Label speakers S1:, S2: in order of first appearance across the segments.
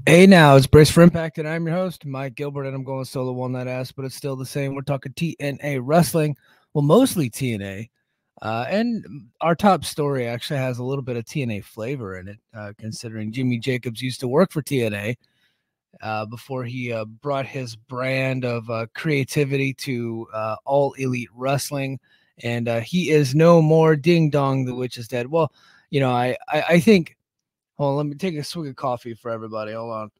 S1: Hey now, it's Brace for Impact, and I'm your host, Mike Gilbert, and I'm going solo one night ass, but it's still the same. We're talking TNA wrestling, well, mostly TNA. And our top story actually has a little bit of TNA flavor in it, considering Jimmy Jacobs used to work for TNA before he brought his brand of creativity to All Elite Wrestling. And he is no more. Ding dong, the witch is dead. Well, I think. Hold on, let me take a swig of coffee for everybody. Hold on.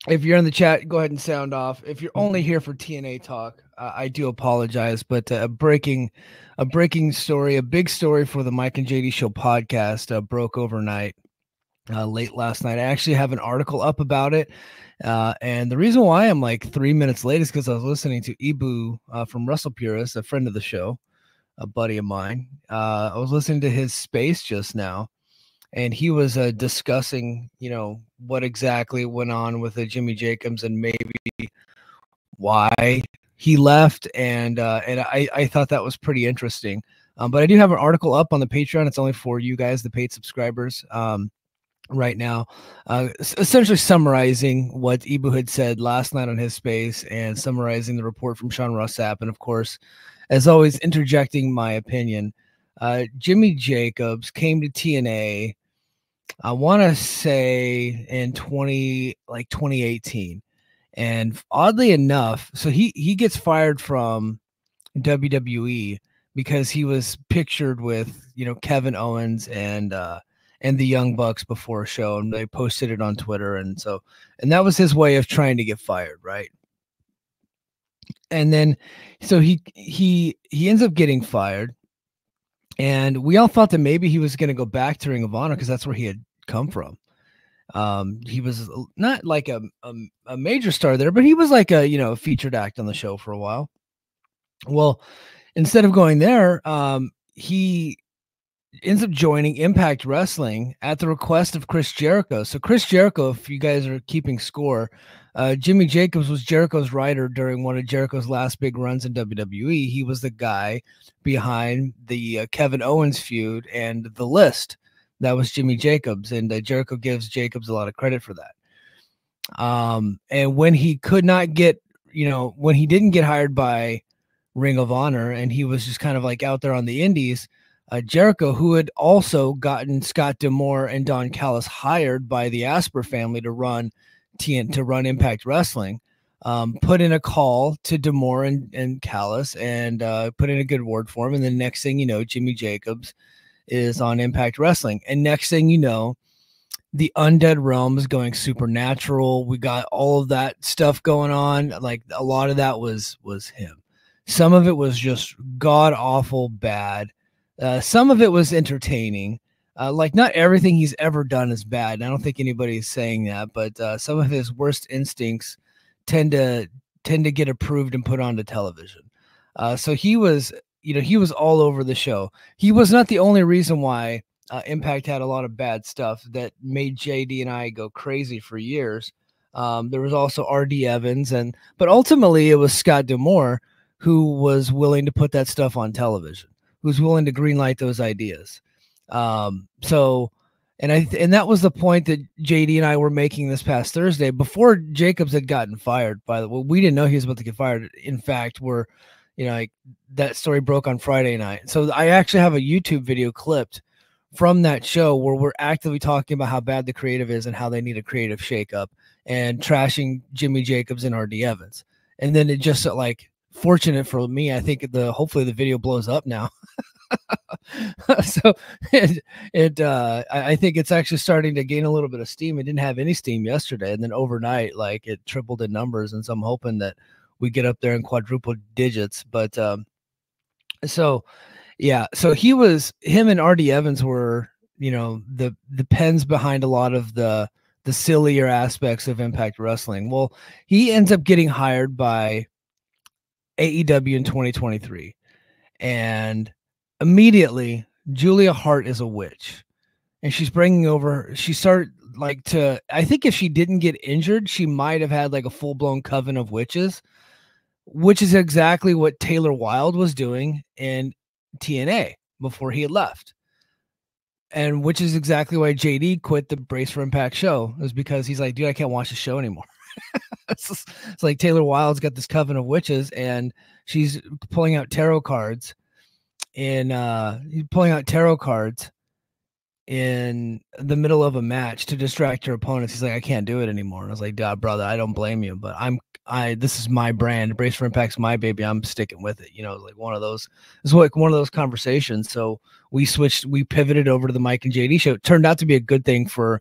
S1: If you're in the chat, go ahead and sound off. If you're only here for TNA talk, I do apologize, but a breaking story, a big story for the Mike and JD Show podcast broke overnight, late last night. I actually have an article up about it, and the reason why I'm like 3 minutes late is because I was listening to Ibu from Wrestle Purist, a friend of the show, a buddy of mine. I was listening to his space just now, and he was discussing, what exactly went on with Jimmy Jacobs and maybe why he left, and I thought that was pretty interesting. But I do have an article up on the Patreon. It's only for you guys, the paid subscribers, right now, essentially summarizing what Ibu had said last night on his space and summarizing the report from Sean Ross Sapp, and of course, as always, interjecting my opinion. Jimmy Jacobs came to TNA, I want to say in 2018. And oddly enough, so he gets fired from WWE because he was pictured with, Kevin Owens and the Young Bucks before a show, and they posted it on Twitter, and that was his way of trying to get fired, right? And then so he ends up getting fired. And we all thought that maybe he was going to go back to Ring of Honor because that's where he had come from. He was not like a major star there, but he was like a featured act on the show for a while. Well, instead of going there, he ends up joining Impact Wrestling at the request of Chris Jericho. So Chris Jericho, if you guys are keeping score, Jimmy Jacobs was Jericho's writer during one of Jericho's last big runs in WWE. He was the guy behind the Kevin Owens feud and The List. That was Jimmy Jacobs, and Jericho gives Jacobs a lot of credit for that. And when he could not get, when he didn't get hired by Ring of Honor and he was just kind of like out there on the indies, Jericho, who had also gotten Scott D'Amore and Don Callis hired by the Asper family to run Impact Wrestling, put in a call to D'Amore and Callis and put in a good word for him. And the next thing you know, Jimmy Jacobs is on Impact Wrestling. And next thing you know, the Undead Realm is going supernatural. We got all of that stuff going on. Like a lot of that was him. Some of it was just god awful bad. Some of it was entertaining. Like not everything he's ever done is bad. And I don't think anybody's saying that, but some of his worst instincts tend to get approved and put onto television. So he was, he was all over the show. He was not the only reason why Impact had a lot of bad stuff that made JD and I go crazy for years. There was also RD Evans, but ultimately it was Scott D'Amore who was willing to put that stuff on television, who's willing to greenlight those ideas. And that was the point that JD and I were making this past Thursday before Jacobs had gotten fired. By the way, we didn't know he was about to get fired. In fact, that story broke on Friday night. So I actually have a YouTube video clipped from that show where we're actively talking about how bad the creative is and how they need a creative shakeup and trashing Jimmy Jacobs and RD Evans. And then it just fortunate for me, I think hopefully the video blows up now. So I think it's actually starting to gain a little bit of steam. It didn't have any steam yesterday, and then overnight, it tripled in numbers. And so I'm hoping that we get up there in quadruple digits. But so him and RD Evans were, the pens behind a lot of the sillier aspects of Impact Wrestling. Well, he ends up getting hired by AEW in 2023, and immediately Julia Hart is a witch, and she's bringing over, she started I think if she didn't get injured, she might have had a full-blown coven of witches, which is exactly what Taylor Wilde was doing in TNA before he had left. and which is exactly why JD quit the Brace for Impact show. It was because he's like, dude, I can't watch the show anymore. It's like Taylor Wilde's got this coven of witches, and she's pulling out tarot cards in the middle of a match to distract your opponents. He's like, I can't do it anymore. And I was like, duh, brother, I don't blame you, but this is my brand. Brace for Impact's my baby. I'm sticking with it. You know, like one of those conversations. So we pivoted over to the Mike and JD show. It turned out to be a good thing for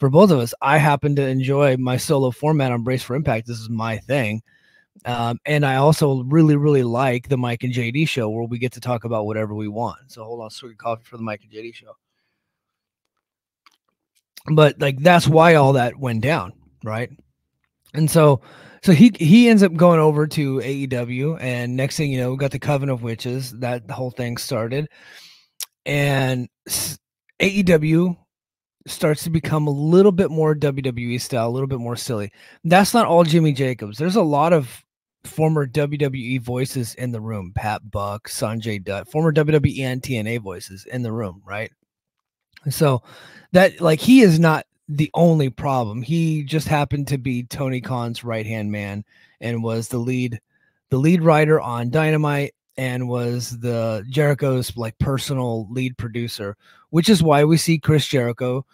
S1: both of us. I happen to enjoy my solo format on Brace for Impact. This is my thing. And I also really, really like the Mike and JD show, where we get to talk about whatever we want. So hold on, sweet coffee for the Mike and JD show. But like, that's why all that went down, right? And so he ends up going over to AEW, and next thing you know, we got the Coven of Witches. That the whole thing started, and AEW starts to become a little bit more WWE style, a little bit more silly. That's not all Jimmy Jacobs. There's a lot of former WWE voices in the room. Pat Buck, Sanjay Dutt, former WWE and TNA voices in the room, right? So that, like, he is not the only problem. He just happened to be Tony Khan's right-hand man, and was the lead writer on Dynamite, and was the Jericho's like personal lead producer, which is why we see Chris Jericho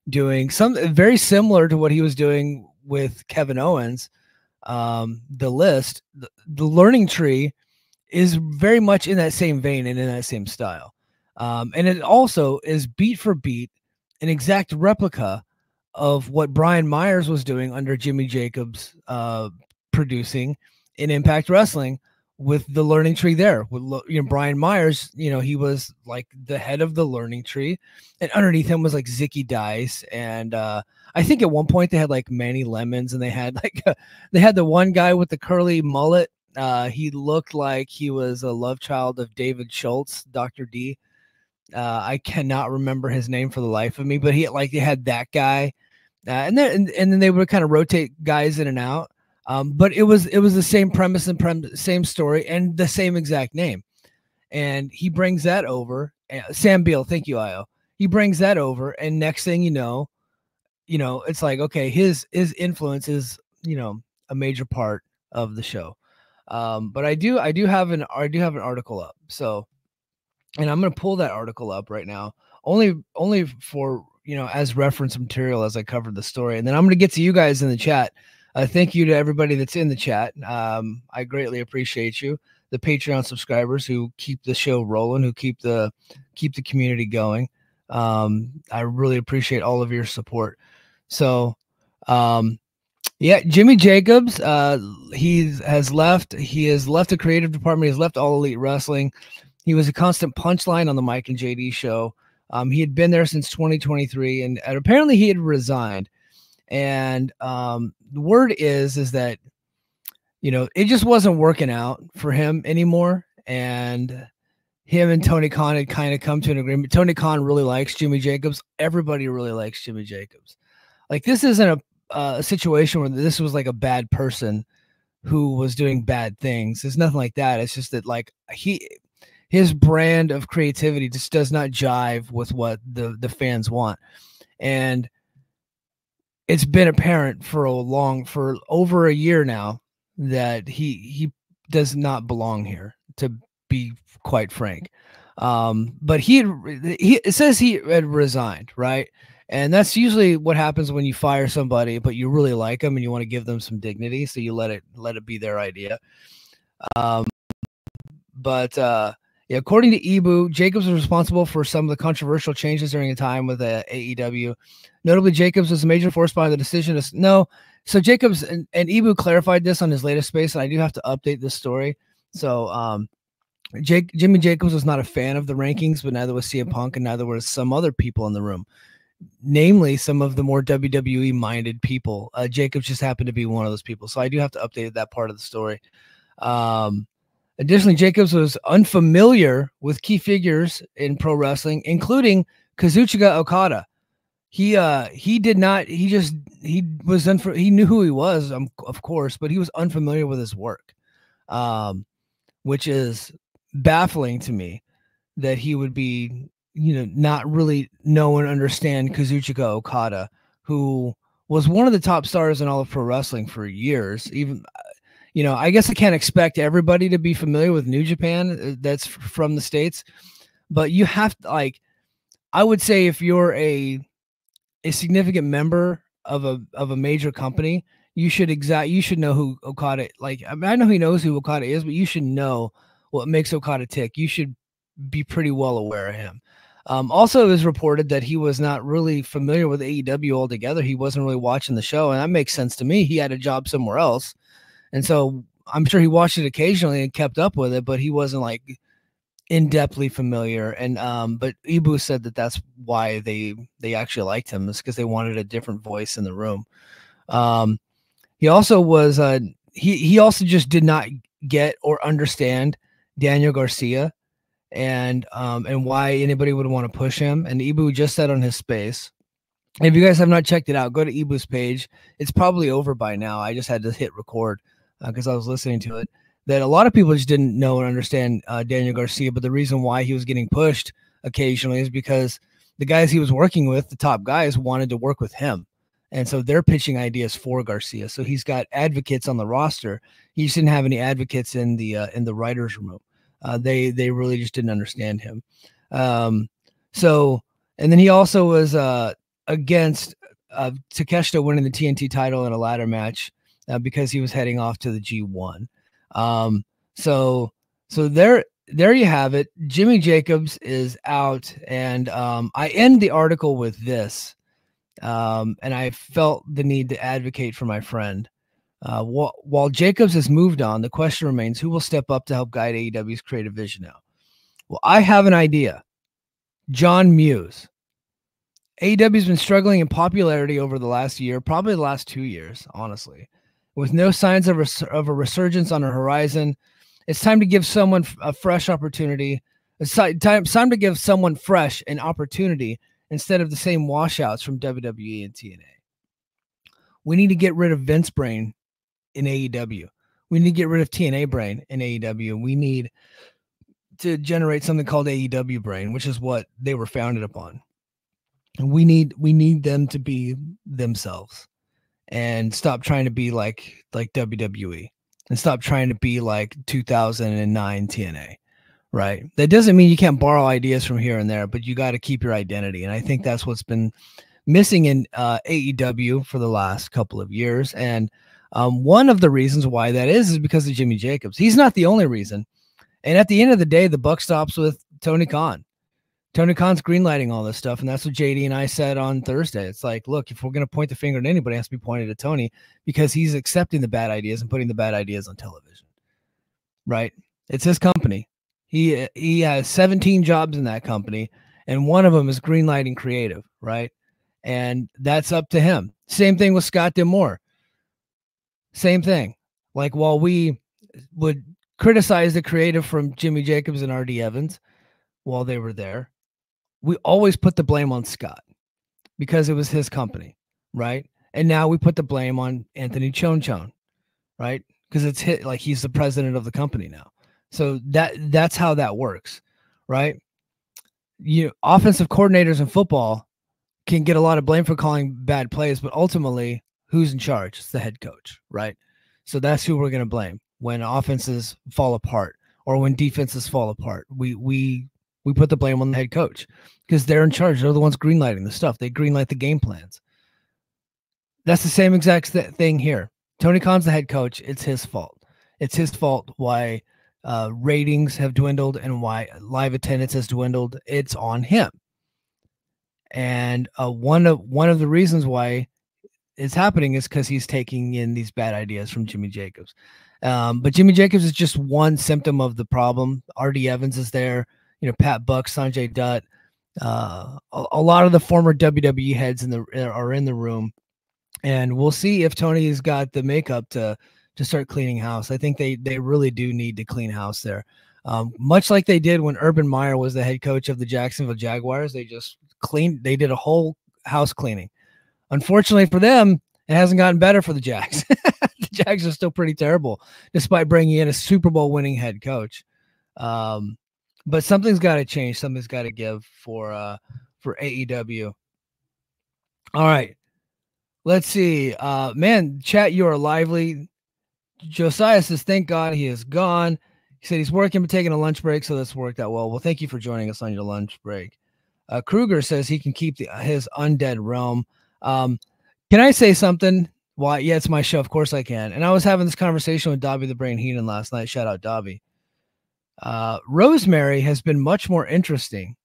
S1: doing something very similar to what he was doing with Kevin Owens. The learning tree is very much in that same vein and in that same style. And it also is beat for beat an exact replica of what Brian Myers was doing under Jimmy Jacobs, producing in Impact Wrestling, with the learning tree there. With, you know, Brian Myers, you know, he was like the head of the learning tree, and underneath him was like Zicky Dice, and I think at one point they had like Manny Lemons, and they had like they had the one guy with the curly mullet. He looked like he was a love child of David Schultz, Dr. D. I cannot remember his name for the life of me, but they had that guy, and then they would kind of rotate guys in and out. But it was the same premise and same story and the same exact name. And he brings that over. Sam Beal, thank you, Io. He brings that over, and next thing you know, it's like, okay, his influence is, a major part of the show. But I do have an article up. So, and I'm going to pull that article up right now, only for, as reference material as I covered the story. And then I'm going to get to you guys in the chat. Thank you to everybody that's in the chat. I greatly appreciate you. The Patreon subscribers who keep the show rolling, who keep the community going. I really appreciate all of your support. So, yeah, Jimmy Jacobs, he has left the creative department. He's left All Elite Wrestling. He was a constant punchline on the Mike and JD show. He had been there since 2023, and apparently he had resigned. And the word is that, it just wasn't working out for him anymore. And him and Tony Khan had kind of come to an agreement. Tony Khan really likes Jimmy Jacobs. Everybody really likes Jimmy Jacobs. Like, this isn't a situation where this was like a bad person who was doing bad things. It's nothing like that. It's just that, like, his brand of creativity just does not jive with what the fans want. And it's been apparent for over a year now that he does not belong here, to be quite frank. But it says he had resigned, right? And that's usually what happens when you fire somebody, but you really like them and you want to give them some dignity, so you let it be their idea. Yeah, according to Ibu, Jacobs was responsible for some of the controversial changes during a time with AEW. Notably, Jacobs was a major force behind the decision to no. So Jacobs and Ibu clarified this on his latest space, and I do have to update this story. So Jimmy Jacobs was not a fan of the rankings, but neither was CM Punk, and neither was some other people in the room, namely some of the more WWE-minded people. Jacobs just happened to be one of those people. So I do have to update that part of the story. Additionally, Jacobs was unfamiliar with key figures in pro wrestling, including Kazuchika Okada. He did not. He knew who he was, of course, but he was unfamiliar with his work, which is baffling to me that he would be not really know and understand Kazuchika Okada, who was one of the top stars in all of pro wrestling for years. Even, I guess I can't expect everybody to be familiar with New Japan that's from the States, but you have to, like, I would say if you're a significant member of a major company, you should know who Okada, like, I know he knows who Okada is, but you should know what makes Okada tick. You should be pretty well aware of him. Also, it was reported that he was not really familiar with AEW altogether. He wasn't really watching the show, and that makes sense to me. He had a job somewhere else, and so I'm sure he watched it occasionally and kept up with it, but he wasn't like in-depthly familiar. And but Ibu said that that's why they actually liked him, is because they wanted a different voice in the room. He also was he also just did not get or understand Daniel Garcia and why anybody would want to push him. And Ibu just said on his space, and if you guys have not checked it out, go to Ibu's page. It's probably over by now. I just had to hit record because I was listening to it. That a lot of people just didn't know and understand Daniel Garcia, but the reason why he was getting pushed occasionally is because the guys he was working with, the top guys, wanted to work with him. And so they're pitching ideas for Garcia. So he's got advocates on the roster. He just didn't have any advocates in the writers' room. They really just didn't understand him. So, and then he also was against Takeshita winning the TNT title in a ladder match because he was heading off to the G1. So there you have it. Jimmy Jacobs is out, and I end the article with this. And I felt the need to advocate for my friend. While Jacobs has moved on, the question remains, who will step up to help guide AEW's creative vision now? Well, I have an idea. John Muse. AEW has been struggling in popularity over the last year, probably the last 2 years, honestly, with no signs of a resurgence on the horizon. It's time to give someone a fresh opportunity. It's time to give someone fresh an opportunity instead of the same washouts from WWE and TNA. We need to get rid of Vince Brain in AEW. We need to get rid of TNA Brain in AEW. We need to generate something called AEW Brain, which is what they were founded upon. And we need them to be themselves and stop trying to be like WWE and stop trying to be like 2009 TNA. Right. That doesn't mean you can't borrow ideas from here and there, but you got to keep your identity. And I think that's what's been missing in AEW for the last couple of years. And one of the reasons why that is because of Jimmy Jacobs. He's not the only reason. And at the end of the day, the buck stops with Tony Khan. Tony Khan's greenlighting all this stuff. And that's what JD and I said on Thursday. It's like, look, if we're going to point the finger at anybody, it has to be pointed at Tony because he's accepting the bad ideas and putting the bad ideas on television. Right. It's his company. He has 17 jobs in that company, and one of them is greenlighting creative, right? And that's up to him. Same thing with Scott D'Amore. Same thing. Like, while we would criticize the creative from Jimmy Jacobs and R.D. Evans while they were there, we always put the blame on Scott because it was his company, right? And now we put the blame on Anthony Chon, right? Because it's like he's the president of the company now. So that's how that works, right? Offensive coordinators in football can get a lot of blame for calling bad plays, but ultimately, who's in charge? It's the head coach, right? So that's who we're going to blame when offenses fall apart or when defenses fall apart. We put the blame on the head coach because they're in charge. They're the ones greenlighting the stuff. They greenlight the game plans. That's the same exact thing here. Tony Khan's the head coach. It's his fault. It's his fault why ratings have dwindled and why live attendance has dwindled. It's on him. And one of the reasons why it's happening is because he's taking in these bad ideas from Jimmy Jacobs. But Jimmy Jacobs is just one symptom of the problem. R.D. Evans is there. Pat Buck, Sanjay Dutt. A lot of the former WWE heads are in the room. And we'll see if Tony's got the makeup to start cleaning house. I think they really do need to clean house there. Much like they did when Urban Meyer was the head coach of the Jacksonville Jaguars. They did a whole house cleaning. Unfortunately for them, it hasn't gotten better for the Jags. The Jags are still pretty terrible, despite bringing in a Super Bowl winning head coach. But something's got to change. Something's got to give for AEW. All right. Let's see. Man, chat, you are lively. Josiah says, thank God he is gone. He said he's working but taking a lunch break, so this worked out well. Well, thank you for joining us on your lunch break. Krueger says he can keep his undead realm. Can I say something? Why? Yeah, it's my show. Of course I can. And I was having this conversation with Dobby the Brain Heenan last night. Shout out Dobby. Rosemary has been much more interesting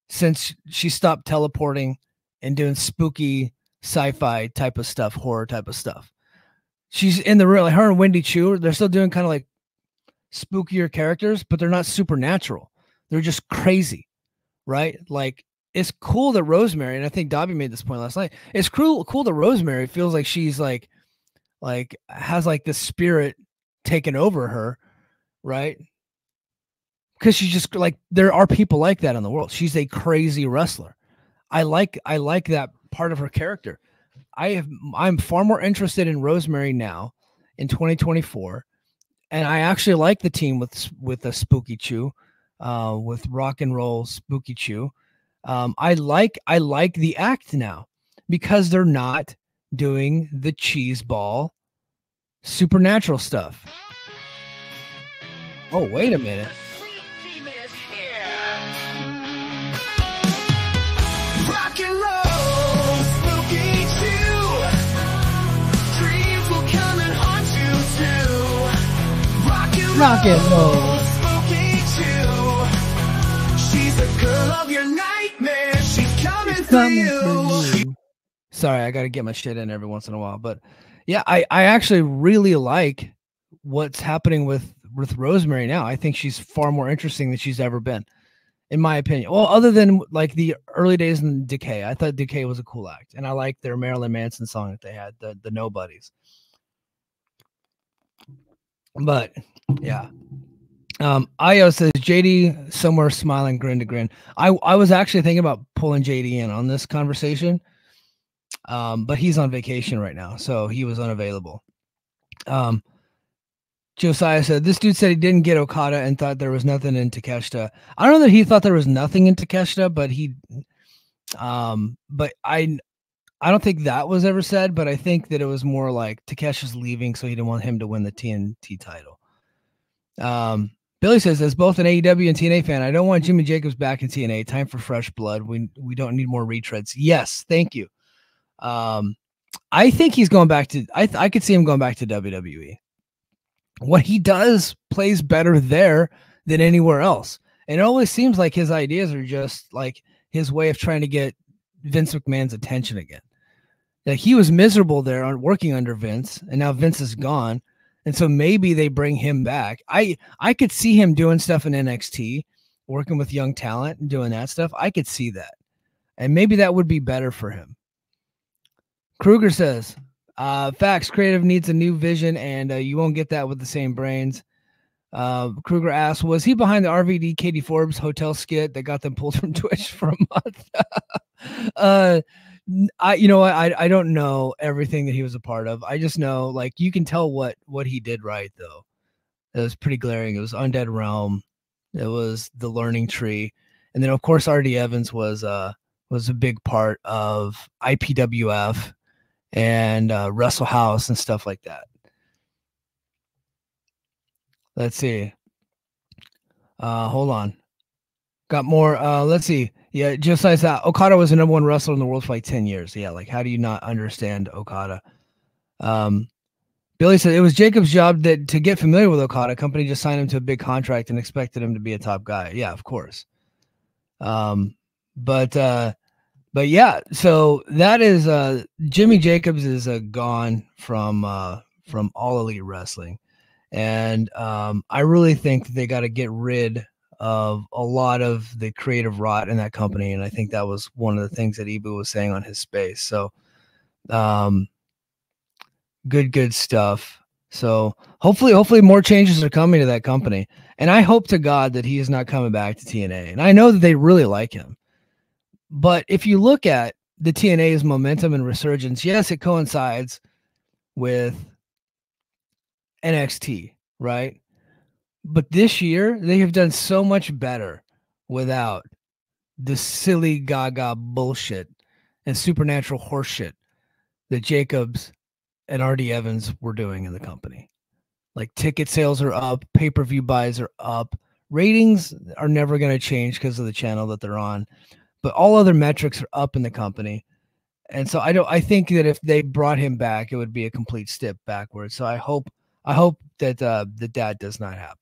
S1: since she stopped teleporting and doing spooky sci-fi type of stuff, horror type of stuff. She's in the real, like her and Wendy Chu, they're still doing kind of like spookier characters, but they're not supernatural. They're just crazy, right? Like, it's cool that Rosemary, and I think Dobby made this point last night, it's cool that Rosemary feels like she's like has like the spirit taken over her, right? Because she's just like, there are people like that in the world. She's a crazy wrestler. I like that part of her character. I'm far more interested in Rosemary now in 2024. And I actually like the team with a Spooky Chew, with Rock and Roll Spooky Chew. I like the act now because they're not doing the cheese ball supernatural stuff. Oh, wait a minute.
S2: Rock and roll, Spooky Chew. Dreams will come and haunt you too. Rock and roll, Spooky Chew. She's the girl of your nightmare. She's coming for you.
S1: Sorry, I got to get my shit in every once in a while. But yeah, I actually really like what's happening with Rosemary now. I think she's far more interesting than she's ever been, in my opinion. Well, other than like the early days in Decay. I thought Decay was a cool act. And I liked their Marilyn Manson song that they had, the Nobodies. But yeah. Io says JD somewhere smiling grin to grin. I was actually thinking about pulling JD in on this conversation. But he's on vacation right now, so he was unavailable. Josiah said, this dude said he didn't get Okada and thought there was nothing in Takeshita. I don't know that he thought there was nothing in Takeshita, but but I don't think that was ever said, but I think that it was more like Takeshi's leaving, so he didn't want him to win the TNT title. Billy says, as both an AEW and TNA fan, I don't want Jimmy Jacobs back in TNA. Time for fresh blood. We don't need more retreads. Yes, thank you. I think he's going back to, I could see him going back to WWE. What he does plays better there than anywhere else. And it always seems like his ideas are just like his way of trying to get Vince McMahon's attention again. Like, he was miserable there on working under Vince, and now Vince is gone. And so maybe they bring him back. I could see him doing stuff in NXT, working with young talent and doing that stuff. I could see that. And maybe that would be better for him. Krueger says, facts, creative needs a new vision, and you won't get that with the same brains. Krueger asks, was he behind the RVD Katie Forbes hotel skit that got them pulled from Twitch for a month? I don't know everything that he was a part of. I just know, like, you can tell what he did right, though. It was pretty glaring. It was Undead Realm. It was the Learning Tree. And then, of course, R.D. Evans was a big part of IPWF and Wrestle House and stuff like that. Let's see. Hold on. Got more. Let's see. Yeah, just like that. Okada was the #1 wrestler in the world for like 10 years. Yeah, like, how do you not understand Okada? Billy said it was Jacob's job to get familiar with Okada. Company just signed him to a big contract and expected him to be a top guy. Yeah, of course. But yeah, so that is Jimmy Jacobs is gone from All Elite Wrestling. And I really think that they got to get rid of a lot of the creative rot in that company. And I think that was one of the things that Ibu was saying on his space. So good stuff. So hopefully more changes are coming to that company. And I hope to God that he is not coming back to TNA. And I know that they really like him. But if you look at the TNA's momentum and resurgence, yes, it coincides with NXT, right? But this year, they have done so much better without the silly gaga bullshit and supernatural horseshit that Jacobs and RD Evans were doing in the company. Like ticket sales are up, pay-per-view buys are up, ratings are never going to change because of the channel that they're on, but all other metrics are up in the company. And so I think that if they brought him back, it would be a complete step backwards. So I hope that that does not happen.